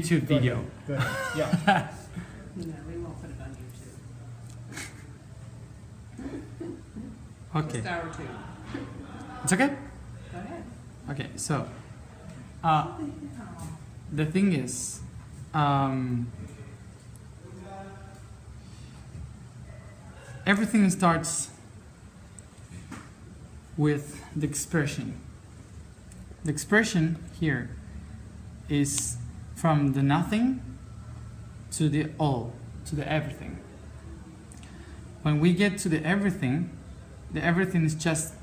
YouTube video. Go ahead. Yeah. No, we won't put it on YouTube. Okay. Just our two. It's okay? Go ahead. Okay, so the thing is, everything starts with the expression. The expression here is from the nothing to the all, to the everything. When we get to the everything is just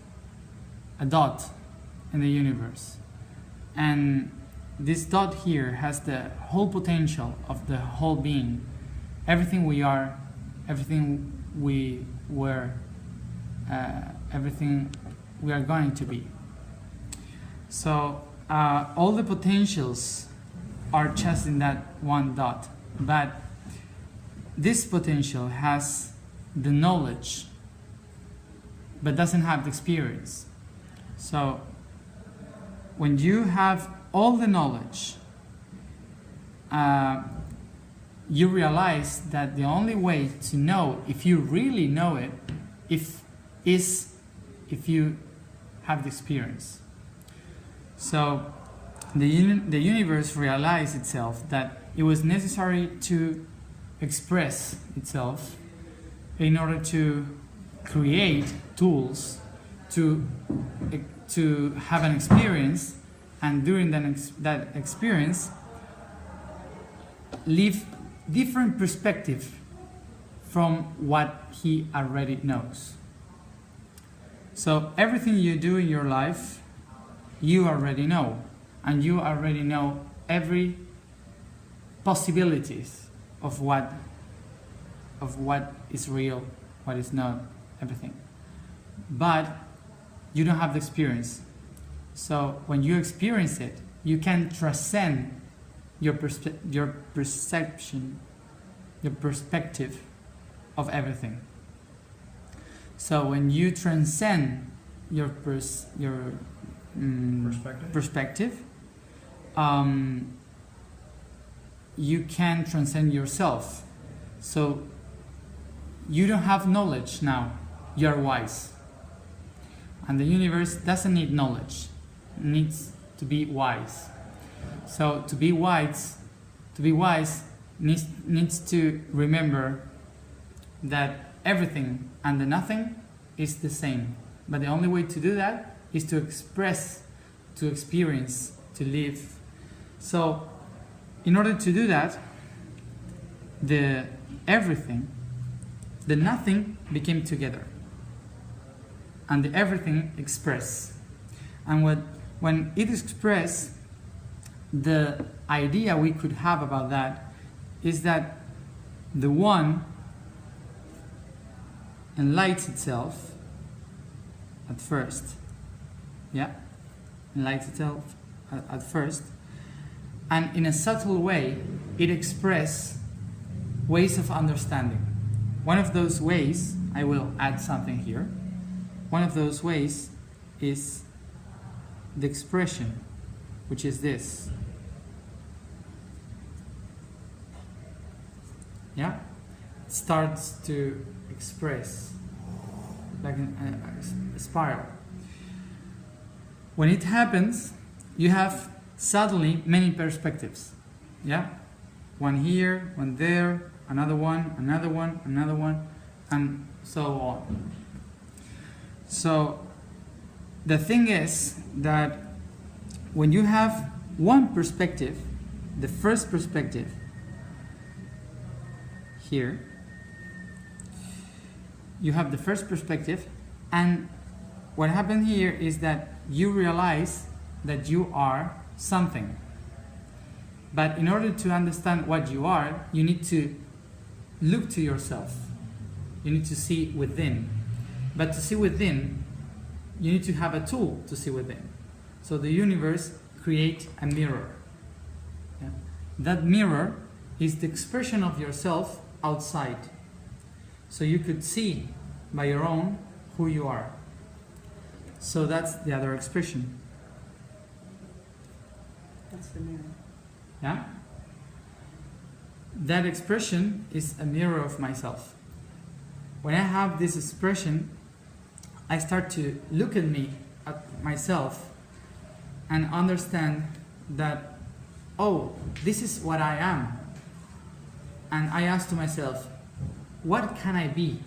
a dot in the universe. And this dot here has the whole potential of the whole being. Everything we are, everything we were, everything we are going to be. So all the potentials are just in that one dot, but this potential has the knowledge but doesn't have the experience. So when you have all the knowledge, you realize that the only way to know if you really know it is if you have the experience. So the universe realized itself that it was necessary to express itself in order to create tools to have an experience, and during that experience live different perspective from what he already knows. So everything you do in your life, you already know, and you already know every possibilities of what is real, what is not, everything. But you don't have the experience. So when you experience it, you can transcend your perception, your perspective of everything. So when you transcend your perspective, you can transcend yourself. So you don't have knowledge now, you are wise. And the universe doesn't need knowledge, it needs to be wise. So to be wise needs to remember that everything and the nothing is the same. But the only way to do that is to express, to experience, to live. So in order to do that, the everything, the nothing became together, and the everything expressed. And when it expressed, the idea we could have about that is that the one enlightens itself at first, enlightens itself at first, and in a subtle way it expresses ways of understanding. One of those ways, I will add something here, one of those ways is the expression, which is this. It starts to express like a spiral. When it happens, you have suddenly many perspectives. One here, one there, another one, another one, another one, and so on. So the thing is that when you have one perspective, the first perspective here, you have the first perspective, and what happened here is that you realize that you are something. But in order to understand what you are, you need to look to yourself. You need to see within. But to see within, you need to have a tool to see within. So the universe creates a mirror. That mirror is the expression of yourself outside. So you could see by your own who you are. So that's the other expression. That's the mirror. that expression is a mirror of myself. When I have this expression, I start to look at myself, and understand that, oh, this is what I am. And I ask to myself, what can I be?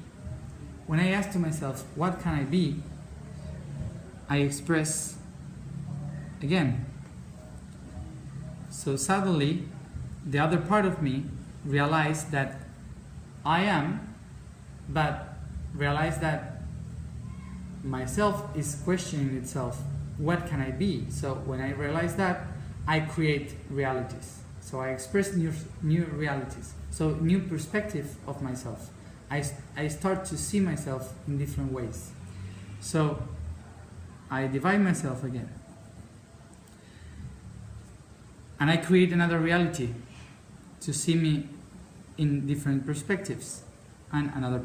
When I ask to myself, what can I be? I express again. So suddenly, the other part of me realized that I am, but realize that myself is questioning itself. What can I be? So when I realize that, I create realities. So I express new realities. So new perspective of myself. I start to see myself in different ways. So I divide myself again. And I create another reality to see me in different perspectives. And another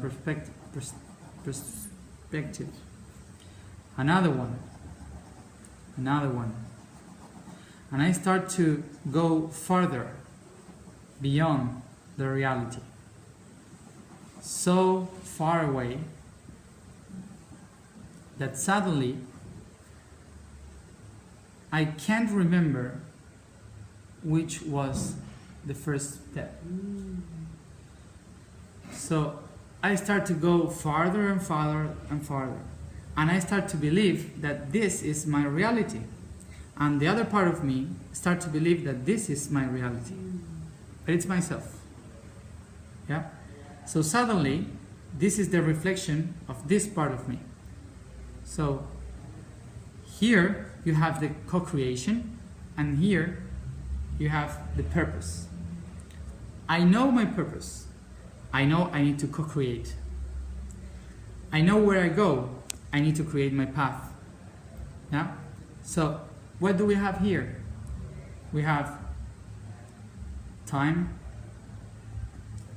perspective. Another one. Another one. And I start to go further beyond the reality. So far away that suddenly I can't remember which was the first step. So I start to go farther and farther and farther. And I start to believe that this is my reality. And the other part of me start to believe that this is my reality. But it's myself. Yeah? So suddenly, this is the reflection of this part of me. So here you have the co-creation, and here you have the purpose. I know my purpose. I know I need to co-create. I know where I go. I need to create my path. Yeah? So what do we have here? We have time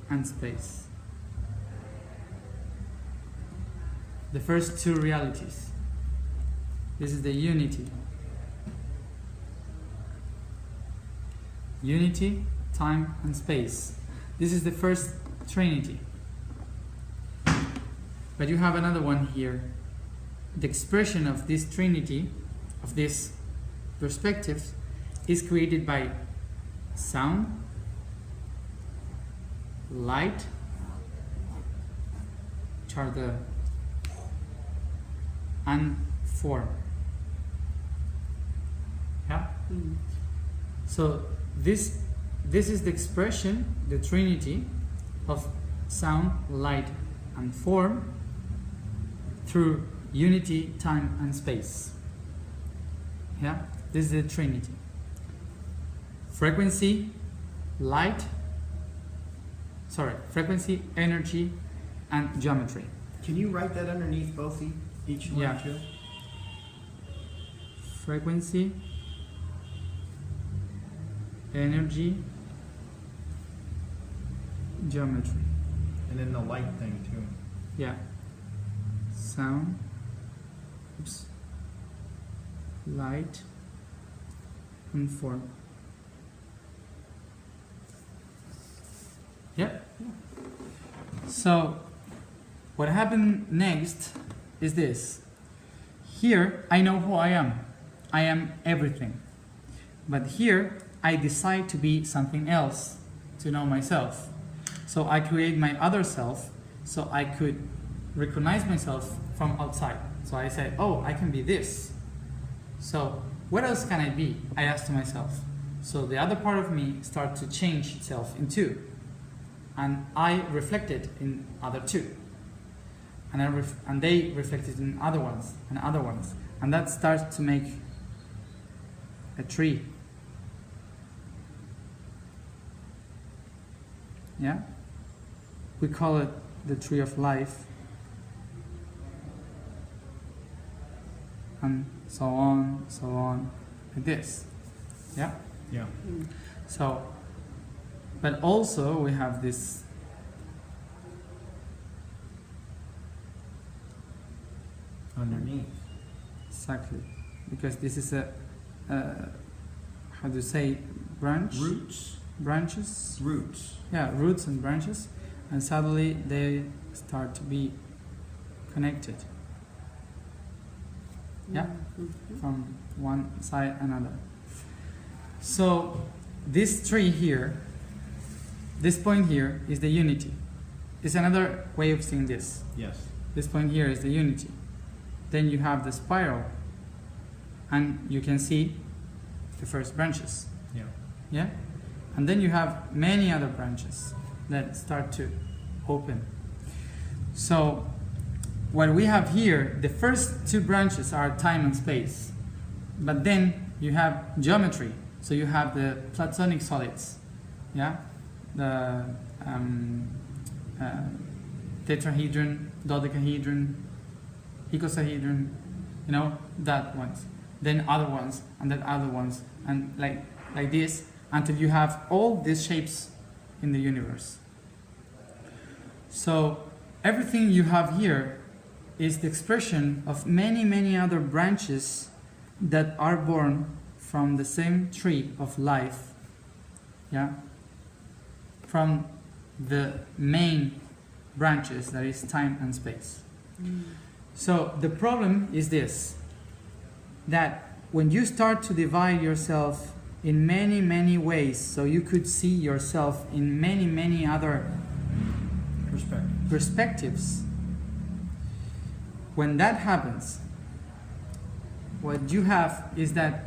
and space. The first two realities. This is the unity. Unity, time and space. This is the first trinity. But you have another one here. The expression of this trinity, of this perspective, is created by sound, light, which are the, and form. Yeah? So this is the expression, the trinity of sound, light and form through unity, time and space. Yeah? This is the trinity. Frequency, frequency, energy and geometry. Can you write that underneath both each one? Yeah. Too? Frequency, energy, geometry. And then the light thing too. Yeah. Sound, light and form. Yep. So what happened next is this. Here I know who I am. I am everything. But here I decide to be something else, to know myself. So I create my other self so I could recognize myself from outside. So I say, oh, I can be this. So what else can I be? I ask to myself. So the other part of me starts to change itself in two. And I reflect it in other two. And they reflect it in other ones and other ones. And that starts to make a tree. Yeah? We call it the tree of life. And so on, like this. Yeah? Yeah. So, but also we have this Underneath. exactly, because this is a how to say branch? Roots. branches. Roots. Yeah, roots and branches, and suddenly they start to be connected. Yeah, from one side another. So this tree here, this point here is the unity. It's another way of seeing this. Yes. This point here is the unity. Then you have the spiral, and you can see the first branches. Yeah. Yeah, and then you have many other branches that start to open. So what we have here, the first two branches are time and space, but then you have geometry. So you have the platonic solids, yeah, the tetrahedron, dodecahedron, icosahedron, you know, that ones. Then other ones, and then other ones, and like this, until you have all these shapes in the universe. So everything you have here is the expression of many, many other branches that are born from the same tree of life, yeah, from the main branches, that is time and space. So the problem is this, that when you start to divide yourself in many, many ways, so you could see yourself in many, many other perspectives, when that happens, what you have is that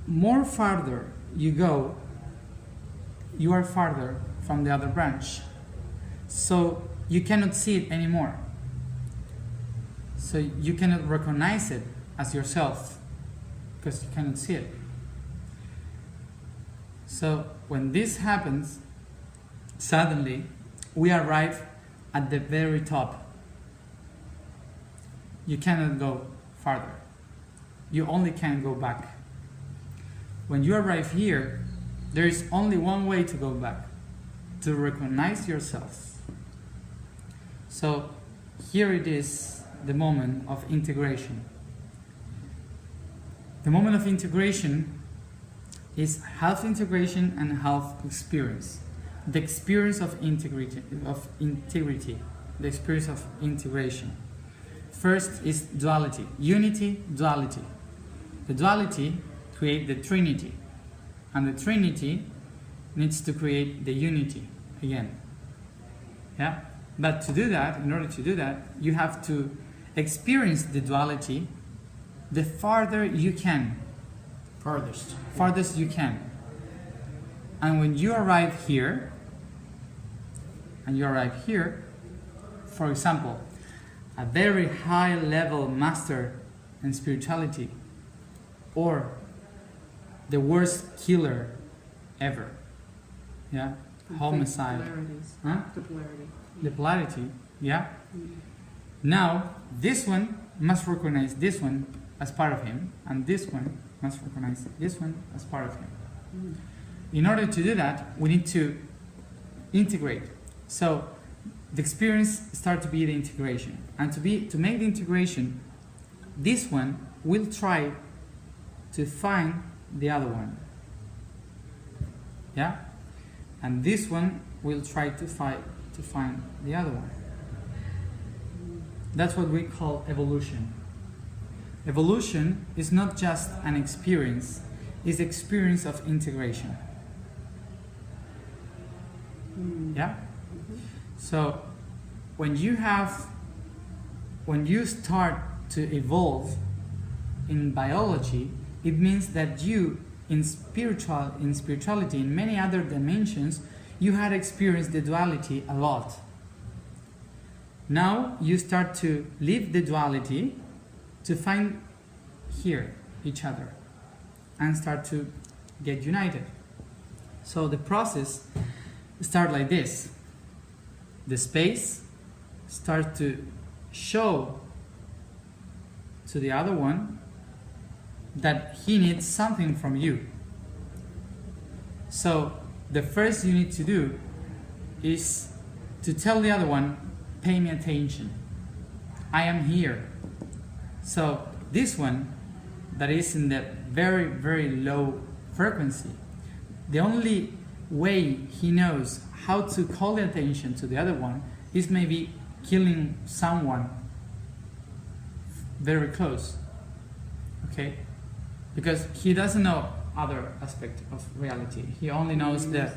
more farther you go, you are farther from the other branch. So you cannot see it anymore. So you cannot recognize it as yourself because you cannot see it. So when this happens, suddenly we arrive at the very top. You cannot go farther. You only can go back. When you arrive here, there is only one way to go back, to recognize yourself. So here it is, the moment of integration. The moment of integration is half integration and half experience. The experience of integrity, the experience of integration. First is duality, unity, duality. The duality creates the Trinity, and the Trinity needs to create the unity again. Yeah? But to do that, in order to do that, you have to experience the duality the farther you can. Farthest you can. And when you arrive here, and you arrive here, for example, a very high level master in spirituality, or the worst killer ever, yeah, homicide, huh? The polarity. The polarity, yeah. Now this one must recognize this one as part of him, and this one must recognize this one as part of him. In order to do that, we need to integrate. So the experience starts to be the integration, and to make the integration, this one will try to find the other one, yeah, and this one will try to find the other one. That's what we call evolution. Evolution is not just an experience, it's experience of integration. Yeah? So when you start to evolve in biology, it means that you in spirituality, in many other dimensions, you had experienced the duality a lot. Now you start to leave the duality to find here each other and start to get united. So the process starts like this. The space starts to show to the other one that he needs something from you. So the first you need to do is to tell the other one, pay me attention. I am here. So this one that is in the very, very low frequency, the only way he knows how to call the attention to the other one is maybe killing someone very close. Okay? Because he doesn't know other aspect of reality. He only knows the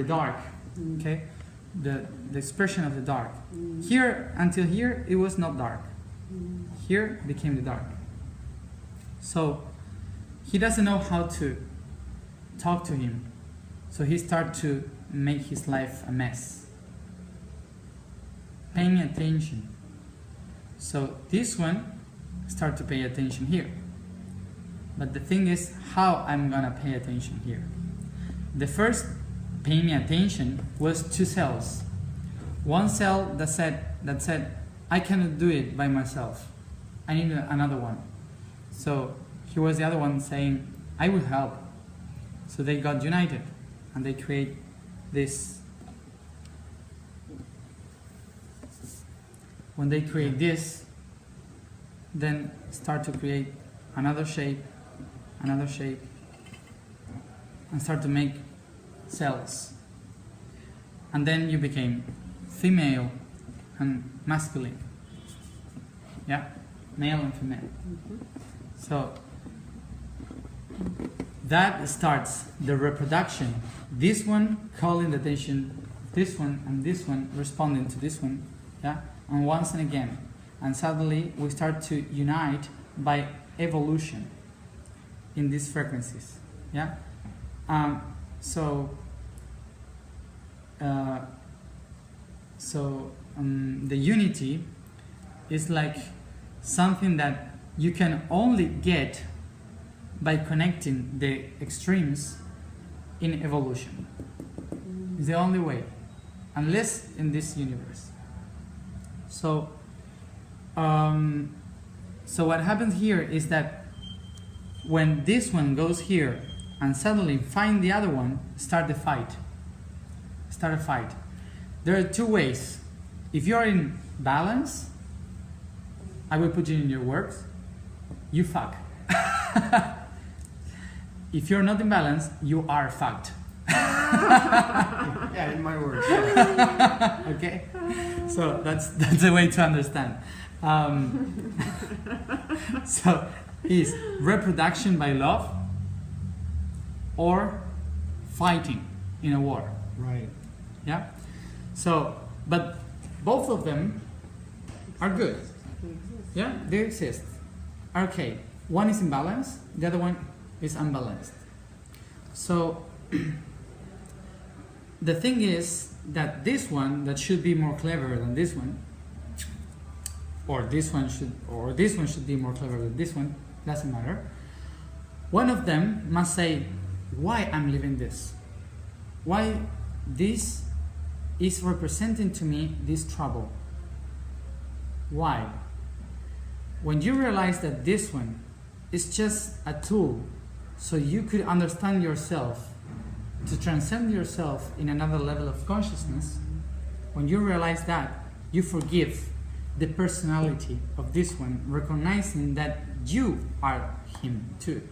dark. Okay? The expression of the dark. Here, until here, it was not dark. Here became the dark. So he doesn't know how to talk to him. So he starts to make his life a mess. Paying attention. So this one start to pay attention here. But the thing is how I'm gonna pay attention here. The first paying attention was 2 cells. One cell that said I cannot do it by myself. I need another one. So he was the other one saying I will help. So they got united and they create this. When they create this, then start to create another shape, and start to make cells. And then you became female and masculine. Yeah? Male and female. So that starts the reproduction. This one calling the attention, this one and this one responding to this one. Yeah? And once and again. And suddenly we start to unite by evolution in these frequencies. Yeah? The unity is like something that you can only get by connecting the extremes in evolution. It's the only way, unless in this universe. So what happens here is that when this one goes here and suddenly find the other one, start a fight. There are 2 ways. If you're in balance, I will put it in your words, you fuck. If you're not in balance, you are fucked. Yeah, in my words. Yeah. Okay? So that's a way to understand. So is reproduction by love or fighting in a war. Right. Yeah? So, but both of them are good. Yeah? They exist. Okay. One is in balance, the other one is unbalanced. So the thing is that this one that should be more clever than this one, or this one should be more clever than this one, doesn't matter. One of them must say, why I'm living this? Why this is representing to me this trouble? Why? When you realize that this one is just a tool so you could understand yourself, to transcend yourself in another level of consciousness, when you realize that, you forgive the personality of this one, recognizing that you are him too.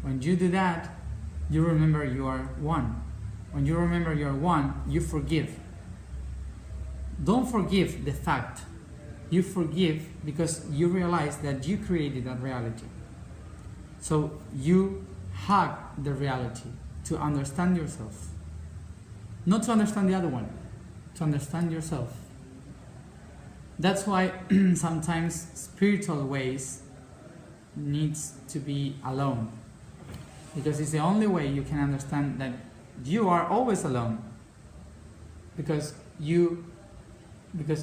When you do that, you remember you are one. When you remember you are one, you forgive. Don't forgive the fact. You forgive because you realize that you created that reality. So you hug the reality to understand yourself. Not to understand the other one, to understand yourself. That's why sometimes spiritual ways needs to be alone. Because it's the only way you can understand that you are always alone. Because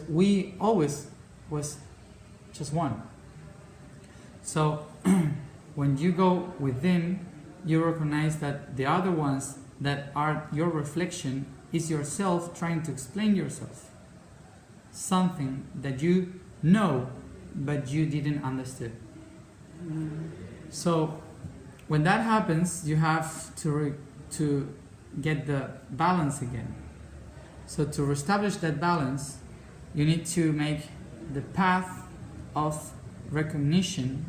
we always was just one. So when you go within, you recognize that the other ones that are your reflection is yourself trying to explain yourself. Something that you know, but you didn't understand. So when that happens, you have to get the balance again. So to reestablish that balance, you need to make the path of recognition,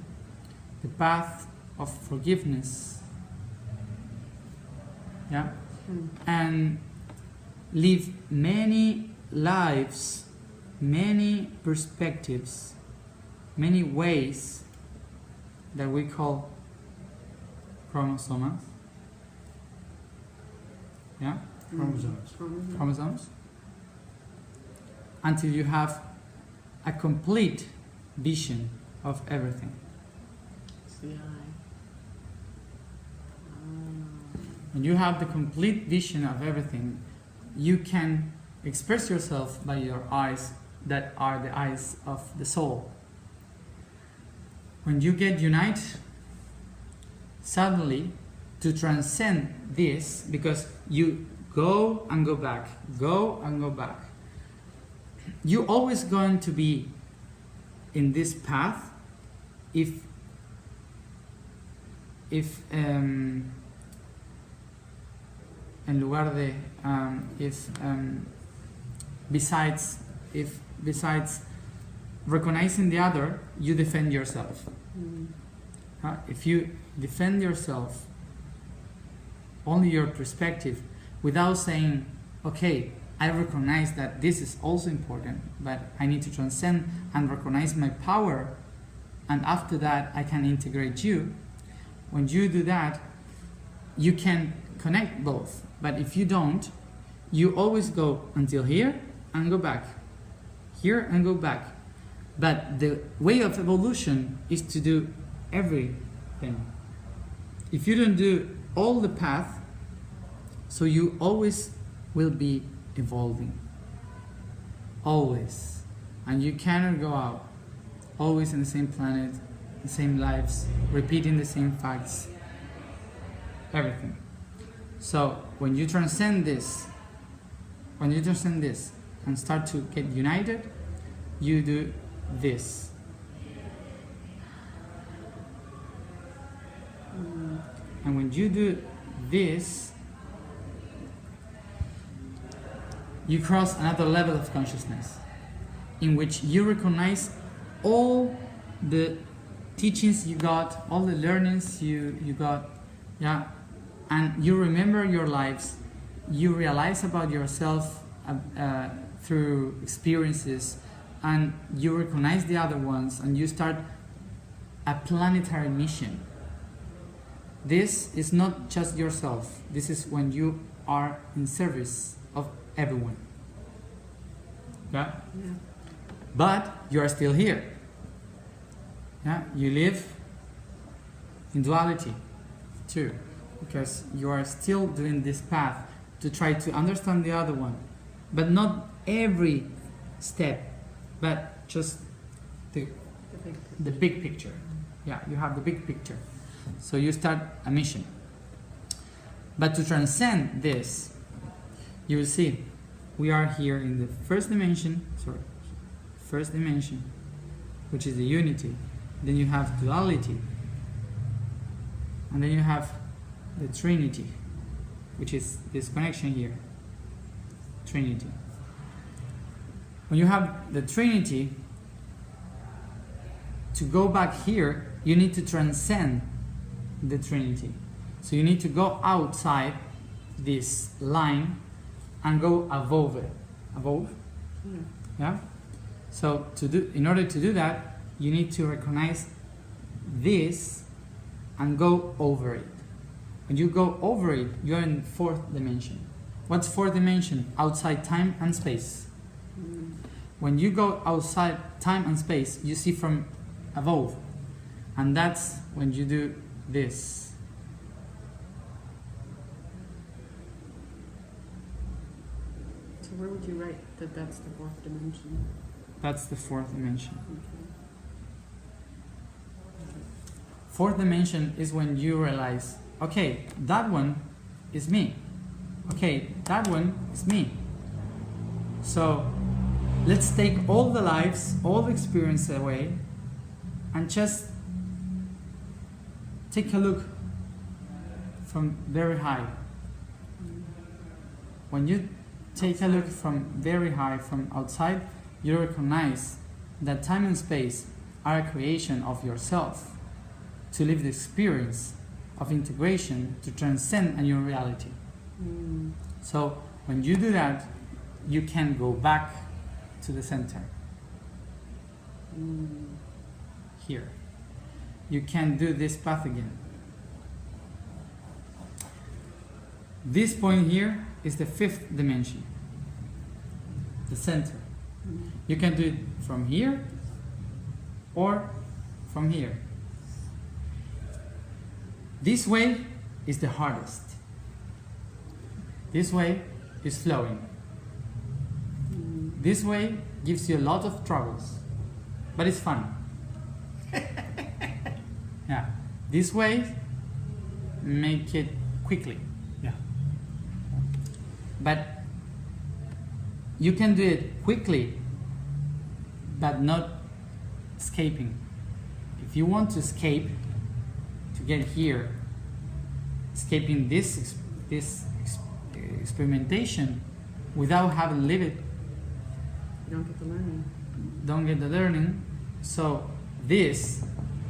the path of forgiveness. Yeah? and live many lives, many perspectives, many ways that we call chromosomes. Yeah? Chromosomes. Until you have a complete vision of everything. When you have the complete vision of everything, you can express yourself by your eyes that are the eyes of the soul. When you get united, suddenly, to transcend this, because you go and go back, go and go back, you're always going to be in this path if en lugar de besides recognizing the other, you defend yourself. If you defend yourself, only your perspective, without saying, okay, I recognize that this is also important, but I need to transcend and recognize my power, and after that I can integrate you. When you do that, you can connect both. But if you don't, you always go until here and go back, here and go back. But the way of evolution is to do everything. If you don't do all the path, so you always will be evolving. Always. And you cannot go out. Always in the same planet, the same lives, repeating the same facts. Everything. So when you transcend this and start to get united, you do this. And when you do this, you cross another level of consciousness in which you recognize all the teachings you got, all the learnings you got, yeah, and you remember your lives, you realize about yourself through experiences, and you recognize the other ones, and you start a planetary mission. This is not just yourself. This is when you are in service of everyone. Yeah? Yeah. But you are still here. Yeah? You live in duality too, because you are still doing this path to try to understand the other one, but not every step, but just the big picture. Yeah, you have the big picture. So you start a mission. But to transcend this, you will see we are here in the first dimension, which is the unity. Then you have duality. And then you have the Trinity, which is this connection here. Trinity. When you have the Trinity, to go back here, you need to transcend the Trinity. So you need to go outside this line and go above it. Above? Yeah? So in order to do that, you need to recognize this and go over it. When you go over it, you're in fourth dimension. What's fourth dimension? Outside time and space. When you go outside time and space, you see from above. And that's when you do this. So where would you write that that's the fourth dimension? That's the fourth dimension. Okay. Fourth dimension is when you realize, okay, that one is me. Okay, that one is me. So let's take all the lives, all the experience away, and just take a look from very high. When you take a look from very high, from outside, you recognize that time and space are a creation of yourself to live the experience of integration, to transcend a new reality. So when you do that, you can go back to the center. Here. You can do this path again. This point here is the fifth dimension, the center. You can do it from here or from here. This way is the hardest. This way is flowing. This way gives you a lot of troubles, but it's fun. Yeah. This way, make it quickly. Yeah. But you can do it quickly, but not escaping. If you want to escape, to get here, escaping this experimentation without having lived it, You don't get the learning. don't get the learning, so this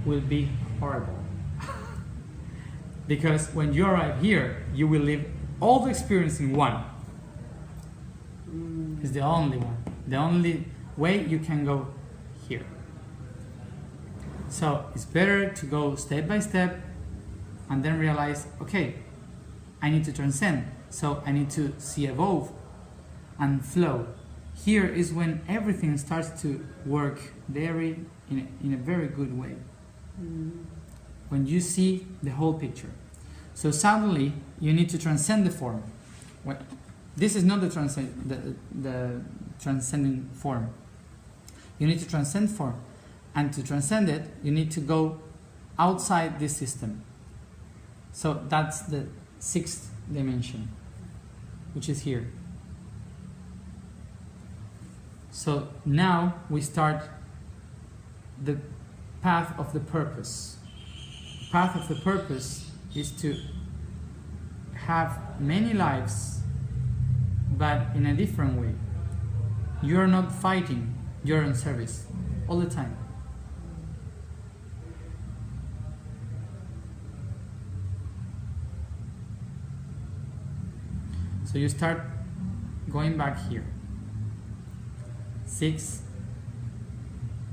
will be horrible. Because when you arrive here, you will live all the experience in one. It's the only one. The only way you can go here. So it's better to go step by step and then realize, okay, I need to transcend. So I need to see evolve and flow. Here is when everything starts to work in a very good way. When you see the whole picture. So suddenly you need to transcend the form. This is not the transcending form. You need to transcend form. And to transcend it, you need to go outside this system. So that's the sixth dimension, which is here. So now we start the path of the purpose. The path of the purpose is to have many lives, but in a different way. You are not fighting, you're in service all the time. So you start going back here. 6,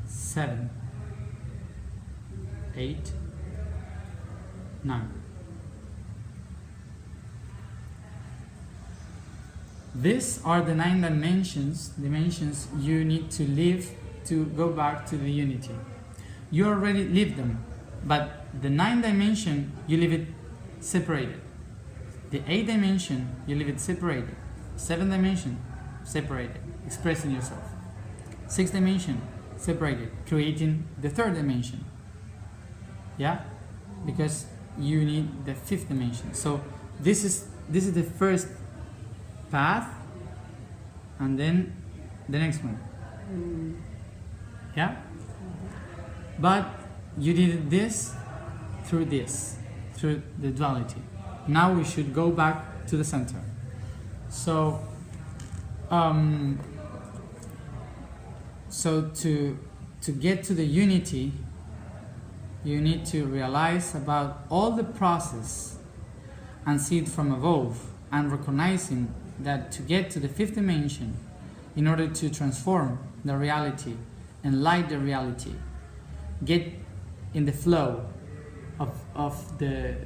7, 8, 9. These are the 9 dimensions you need to live to go back to the unity. You already live them, but the 9th dimension, you live it separated. The 8th dimension, you live it separated. 7th dimension, separated, expressing yourself. 6th dimension, separated, creating the 3rd dimension. Yeah? Because you need the 5th dimension. So this is the first path, and then the next one. Yeah? But you did this, through the duality. Now we should go back to the center. So, to get to the unity, you need to realize about all the process and see it from above, and recognizing that to get to the 5th dimension, in order to transform the reality, enlighten the reality, get in the flow of the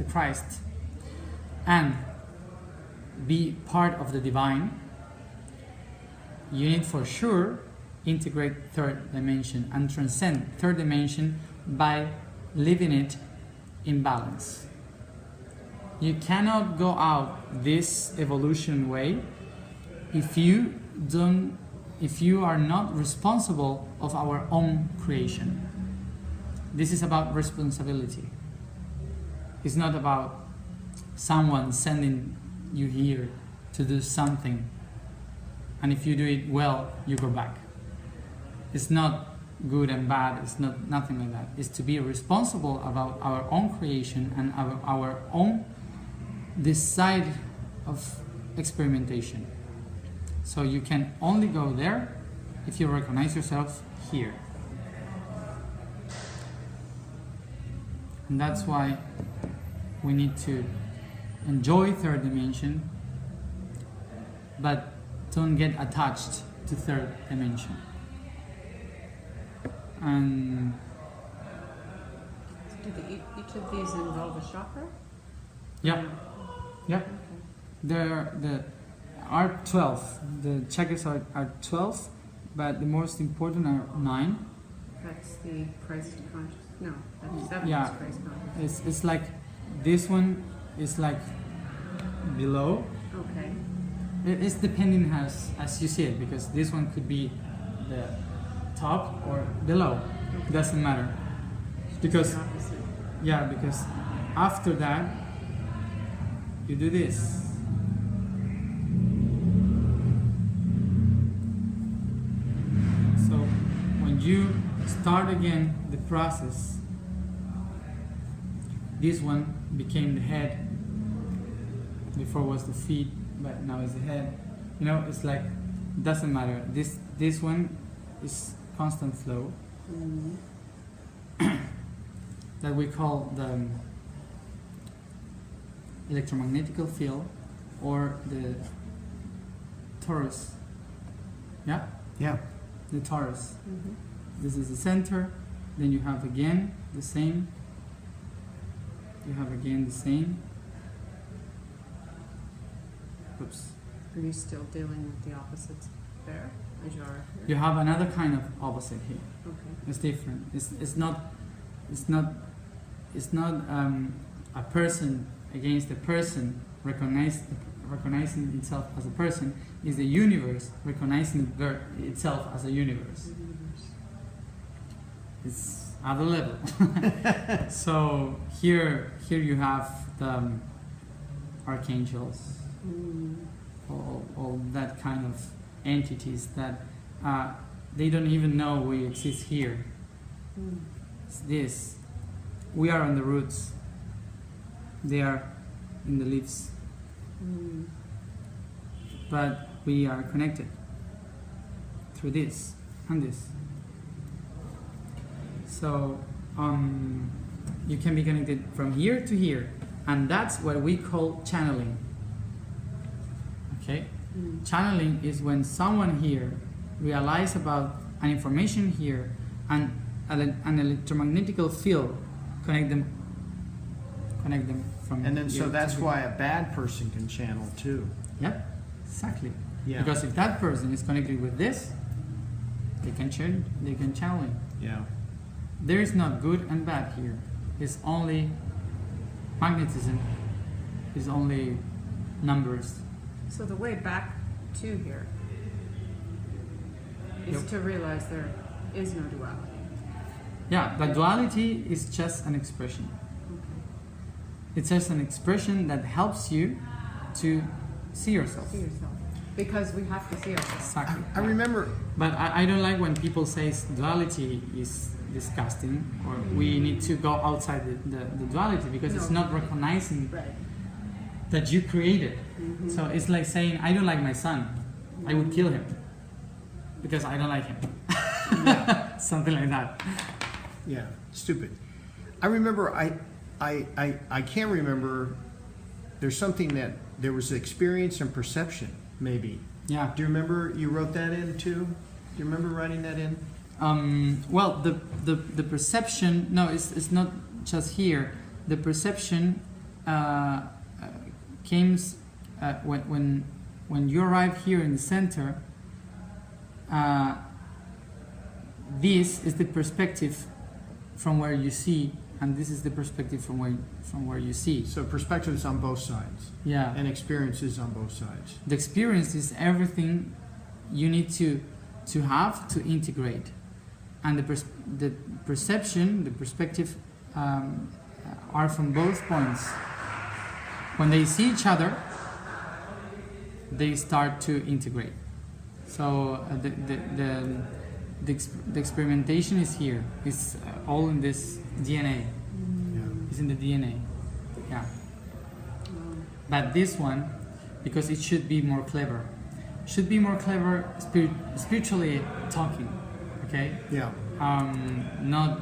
Christ, and be part of the divine, you need for sure integrate 3rd dimension and transcend 3rd dimension by living it in balance. You cannot go out this evolution way if you are not responsible of our own creation. This is about responsibility. It's not about someone sending you here to do something, and if you do it well, you go back. It's not good and bad, it's nothing like that. It's to be responsible about our own creation and our own this side of experimentation. So you can only go there if you recognize yourself here. And that's why we need to enjoy third dimension, but don't get attached to third dimension. And So do each of these involve a chakra? yeah, yeah. There are 12. The chakras are 12, but the most important are 9. That's the Christ conscious. No, that's 7 Yeah. is Christ conscious. It's like this one is like below. Okay. It's depending as you see it, because this one could be the top or below. It doesn't matter. Because The opposite. yeah, because after that you do this. So when you start again the process, this one became the head. Before was the feet, but now it's the head. You know, it's like doesn't matter. This one is constant flow that we call the electromagnetical field or the torus. Yeah, Yeah. the torus. Mhm. This is the center. Then you have again the same. You have again the same. Oops. Are you still dealing with the opposites there, as you are You here? have another kind of opposite here. Okay. It's different. It's not a person against a person recognizing itself as a person. Is the universe recognizing itself as a universe. It's other level. So here you have the archangels, all that kind of entities that they don't even know we exist here. It's this. We are on the roots. They are in the leaves. But we are connected through this and this. So you can be connected from here to here, and that's what we call channeling. Okay? Channeling is when someone here realizes about an information here and an electromagnetical field connect them from And then here so that's to why a bad person can channel too. Yep, exactly. Yeah. Because if that person is connected with this, they can channel it. Yeah. There is not good and bad here. It's only magnetism. It's only numbers. So the way back to here is Yep. to realize there is no duality. Yeah, but duality is just an expression. It's just an expression that helps you to see yourself. See yourself. Because we have to see ourselves. Exactly. I remember. But I don't like when people say duality is disgusting, or we need to go outside the duality, because it's No. not recognizing Right. that you created. So it's like saying, I don't like my son, I would kill him because I don't like him. Something like that. Yeah, stupid. I remember, I can't remember, there's something that, there was experience and perception, maybe. Yeah. Do you remember you wrote that in too? Do you remember writing that in? Well, the perception, no, it's not just here. The perception comes when you arrive here in the center. This is the perspective from where you see, and this is the perspective from where you see. So perspectives on both sides. Yeah. And experiences on both sides. The experience is everything you need to have to integrate, and the perception, the perspective, are from both points. When they see each other, they start to integrate. So the experimentation is here. It's all in this DNA. Yeah. It's in the DNA. Yeah. But this one, because it should be more clever, spiritually talking. Okay. Yeah. Not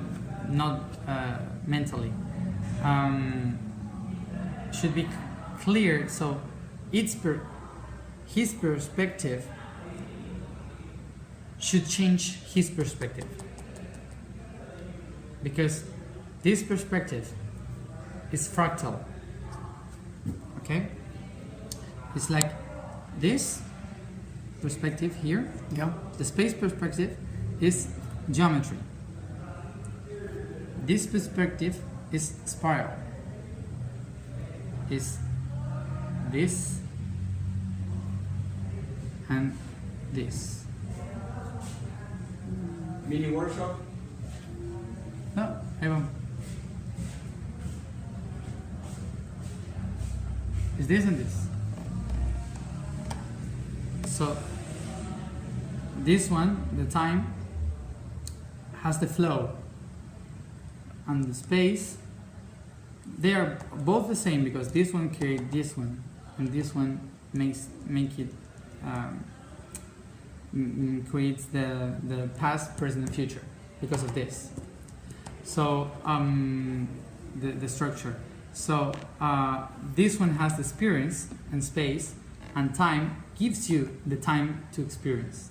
mentally. should be clear. So his perspective should change his perspective, because this perspective is fractal. Okay, it's like this perspective here. Yeah. The space perspective is geometry. This perspective is spiral. Is this and this. Mini workshop? No, I won't. Is this and this. So this one, the time, has the flow, and the space, they are both the same, because this one creates this one, and this one make it creates the past, present, and future because of this. So the structure. So this one has the experience, and space and time gives you the time to experience.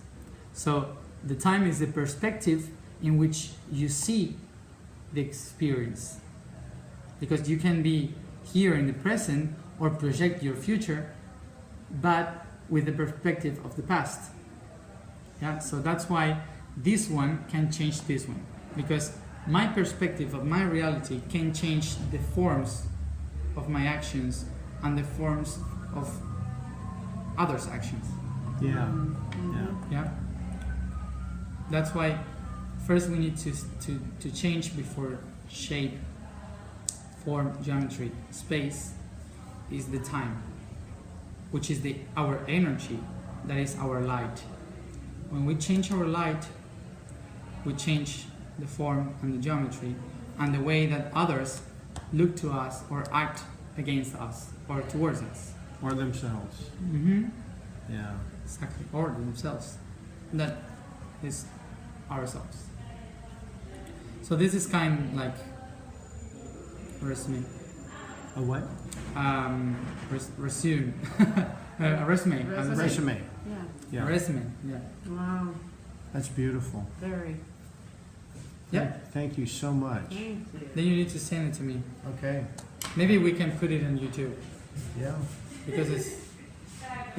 So the time is the perspective in which you see the experience, because you can be here in the present or project your future, but with the perspective of the past. Yeah, so that's why this one can change this one, because my perspective of my reality can change the forms of my actions and the forms of others' actions. Yeah. Yeah. Yeah. That's why first we need to change before shape, form, geometry. Space is the time, which is our energy, that is our light. When we change our light, we change the form and the geometry and the way that others look to us or act against us or towards us. Or themselves. Mm-hmm. Yeah. Exactly. Or themselves. That is ourselves. So this is kind of like a resume. A what? Resume. A resume. Resume. Resume. Yeah. Yeah. A resume. Yeah. Wow. That's beautiful. Very. Yeah. Thank you so much. Thank you. Then you need to send it to me. Okay. Maybe we can put it on YouTube, Yeah. because it's